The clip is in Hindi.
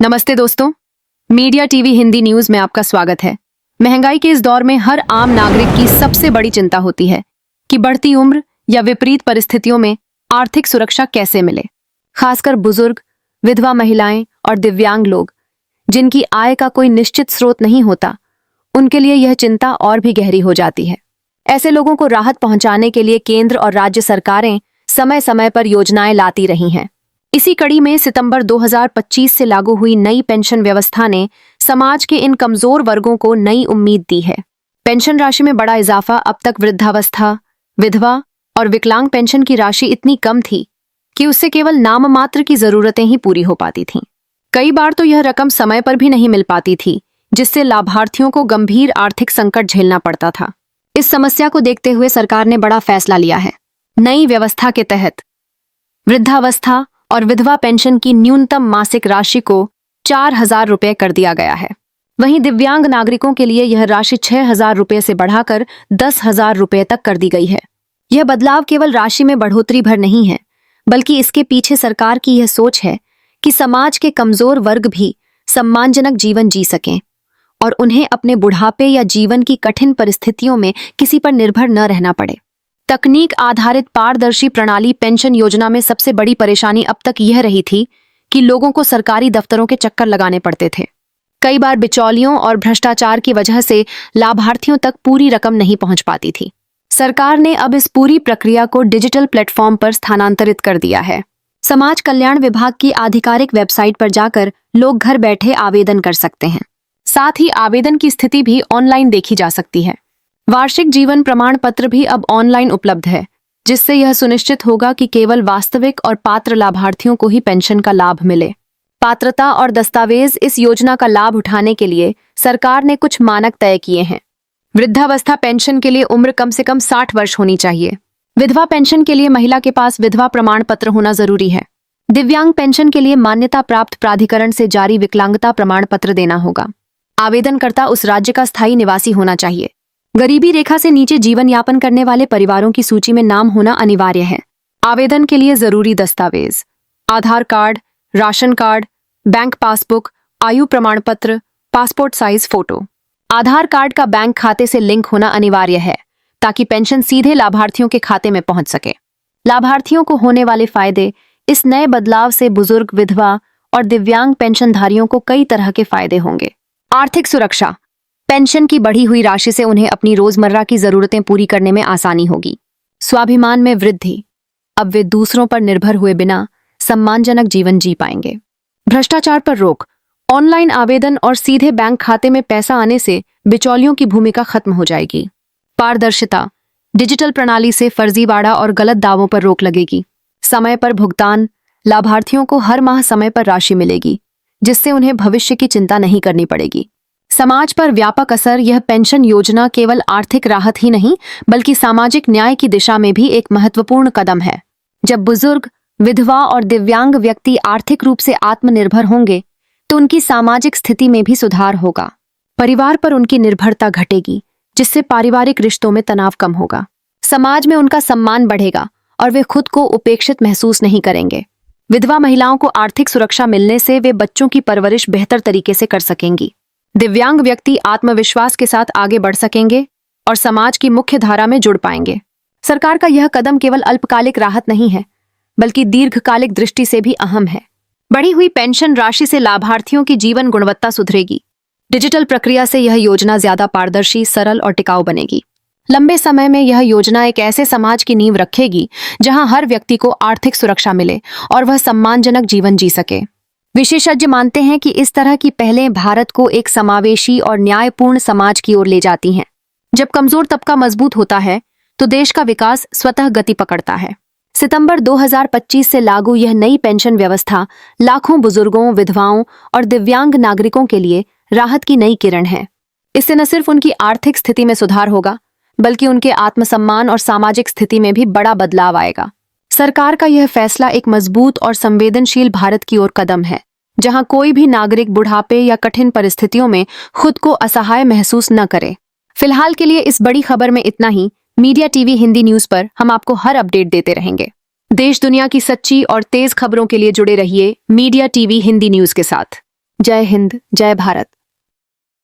नमस्ते दोस्तों, मीडिया टीवी हिंदी न्यूज में आपका स्वागत है। महंगाई के इस दौर में हर आम नागरिक की सबसे बड़ी चिंता होती है कि बढ़ती उम्र या विपरीत परिस्थितियों में आर्थिक सुरक्षा कैसे मिले। खासकर बुजुर्ग, विधवा महिलाएं और दिव्यांग लोग जिनकी आय का कोई निश्चित स्रोत नहीं होता, उनके लिए यह चिंता और भी गहरी हो जाती है। ऐसे लोगों को राहत पहुंचाने के लिए केंद्र और राज्य सरकारें समय समय पर योजनाएं लाती रही हैं। इसी कड़ी में सितंबर 2025 से लागू हुई नई पेंशन व्यवस्था ने समाज के इन कमजोर वर्गों को नई उम्मीद दी है। पेंशन राशि में बड़ा इजाफा। अब तक वृद्धावस्था, विधवा और विकलांग पेंशन की राशि इतनी कम थी कि उससे केवल नाम मात्र की जरूरतें ही पूरी हो पाती थीं। कई बार तो यह रकम समय पर भी नहीं मिल पाती थी, जिससे लाभार्थियों को गंभीर आर्थिक संकट झेलना पड़ता था। इस समस्या को देखते हुए सरकार ने बड़ा फैसला लिया है। नई व्यवस्था के तहत वृद्धावस्था और विधवा पेंशन की न्यूनतम मासिक राशि को 4,000 रुपये कर दिया गया है। वहीं दिव्यांग नागरिकों के लिए यह राशि 6,000 रुपये से बढ़ाकर 10,000 रुपये तक कर दी गई है। यह बदलाव केवल राशि में बढ़ोतरी भर नहीं है, बल्कि इसके पीछे सरकार की यह सोच है कि समाज के कमजोर वर्ग भी सम्मानजनक जीवन जी सकें और उन्हें अपने बुढ़ापे या जीवन की कठिन परिस्थितियों में किसी पर निर्भर न रहना पड़े। तकनीक आधारित पारदर्शी प्रणाली पेंशन योजना में सबसे बड़ी परेशानी अब तक यह रही थी कि लोगों को सरकारी दफ्तरों के चक्कर लगाने पड़ते थे। कई बार बिचौलियों और भ्रष्टाचार की वजह से लाभार्थियों तक पूरी रकम नहीं पहुंच पाती थी। सरकार ने अब इस पूरी प्रक्रिया को डिजिटल प्लेटफॉर्म पर स्थानांतरित कर दिया है। समाज कल्याण विभाग की आधिकारिक वेबसाइट पर जाकर लोग घर बैठे आवेदन कर सकते हैं। साथ ही आवेदन की स्थिति भी ऑनलाइन देखी जा सकती है। वार्षिक जीवन प्रमाण पत्र भी अब ऑनलाइन उपलब्ध है, जिससे यह सुनिश्चित होगा कि केवल वास्तविक और पात्र लाभार्थियों को ही पेंशन का लाभ मिले। पात्रता और दस्तावेज। इस योजना का लाभ उठाने के लिए सरकार ने कुछ मानक तय किए हैं। वृद्धावस्था पेंशन के लिए उम्र कम से कम 60 वर्ष होनी चाहिए। विधवा पेंशन के लिए महिला के पास विधवा प्रमाण पत्र होना जरूरी है। दिव्यांग पेंशन के लिए मान्यता प्राप्त प्राधिकरण से जारी विकलांगता प्रमाण पत्र देना होगा। आवेदनकर्ता उस राज्य का स्थायी निवासी होना चाहिए। गरीबी रेखा से नीचे जीवन यापन करने वाले परिवारों की सूची में नाम होना अनिवार्य है। आवेदन के लिए जरूरी दस्तावेज: Aadhaar card, ration card, bank passbook, आयु प्रमाण पत्र, passport size photo. Aadhaar card का बैंक खाते से लिंक होना अनिवार्य है ताकि पेंशन सीधे लाभार्थियों के खाते में पहुंच सके। लाभार्थियों को होने वाले फायदे। इस नए बदलाव से बुजुर्ग, विधवा और दिव्यांग पेंशनधारियों को कई तरह के फायदे होंगे। आर्थिक सुरक्षा। पेंशन की बढ़ी हुई राशि से उन्हें अपनी रोजमर्रा की जरूरतें पूरी करने में आसानी होगी। स्वाभिमान में वृद्धि। अब वे दूसरों पर निर्भर हुए बिना सम्मानजनक जीवन जी पाएंगे। भ्रष्टाचार पर रोक। ऑनलाइन आवेदन और सीधे बैंक खाते में पैसा आने से बिचौलियों की भूमिका खत्म हो जाएगी। पारदर्शिता। डिजिटल प्रणाली से फर्जीवाड़ा और गलत दावों पर रोक लगेगी। समय पर भुगतान। लाभार्थियों को हर माह समय पर राशि मिलेगी, जिससे उन्हें भविष्य की चिंता नहीं करनी पड़ेगी। समाज पर व्यापक असर। यह पेंशन योजना केवल आर्थिक राहत ही नहीं, बल्कि सामाजिक न्याय की दिशा में भी एक महत्वपूर्ण कदम है। जब बुजुर्ग, विधवा और दिव्यांग व्यक्ति आर्थिक रूप से आत्मनिर्भर होंगे, तो उनकी सामाजिक स्थिति में भी सुधार होगा। परिवार पर उनकी निर्भरता घटेगी, जिससे पारिवारिक रिश्तों में तनाव कम होगा। समाज में उनका सम्मान बढ़ेगा और वे खुद को उपेक्षित महसूस नहीं करेंगे। विधवा महिलाओं को आर्थिक सुरक्षा मिलने से वे बच्चों की परवरिश बेहतर तरीके से कर सकेंगी। दिव्यांग व्यक्ति आत्मविश्वास के साथ आगे बढ़ सकेंगे और समाज की मुख्य धारा में जुड़ पाएंगे। सरकार का यह कदम केवल अल्पकालिक राहत नहीं है, बल्कि दीर्घकालिक दृष्टि से भी अहम है। बढ़ी हुई पेंशन राशि से लाभार्थियों की जीवन गुणवत्ता सुधरेगी। डिजिटल प्रक्रिया से यह योजना ज्यादा पारदर्शी, सरल और टिकाऊ बनेगी। लंबे समय में यह योजना एक ऐसे समाज की नींव रखेगी जहां हर व्यक्ति को आर्थिक सुरक्षा मिले और वह सम्मानजनक जीवन जी सके। विशेषज्ञ मानते हैं कि इस तरह की पहलें भारत को एक समावेशी और न्यायपूर्ण समाज की ओर ले जाती हैं। जब कमजोर तबका मजबूत होता है, तो देश का विकास स्वतः गति पकड़ता है। सितंबर 2025 से लागू यह नई पेंशन व्यवस्था लाखों बुजुर्गों, विधवाओं और दिव्यांग नागरिकों के लिए राहत की नई किरण है। इससे न सिर्फ उनकी आर्थिक स्थिति में सुधार होगा, बल्कि उनके आत्मसम्मान और सामाजिक स्थिति में भी बड़ा बदलाव आएगा। सरकार का यह फैसला एक मजबूत और संवेदनशील भारत की ओर कदम है, जहां कोई भी नागरिक बुढ़ापे या कठिन परिस्थितियों में खुद को असहाय महसूस न करे। फिलहाल के लिए इस बड़ी खबर में इतना ही। मीडिया टीवी हिंदी न्यूज पर हम आपको हर अपडेट देते रहेंगे। देश दुनिया की सच्ची और तेज खबरों के लिए जुड़े रहिए मीडिया टीवी हिंदी न्यूज के साथ। जय हिंद, जय भारत।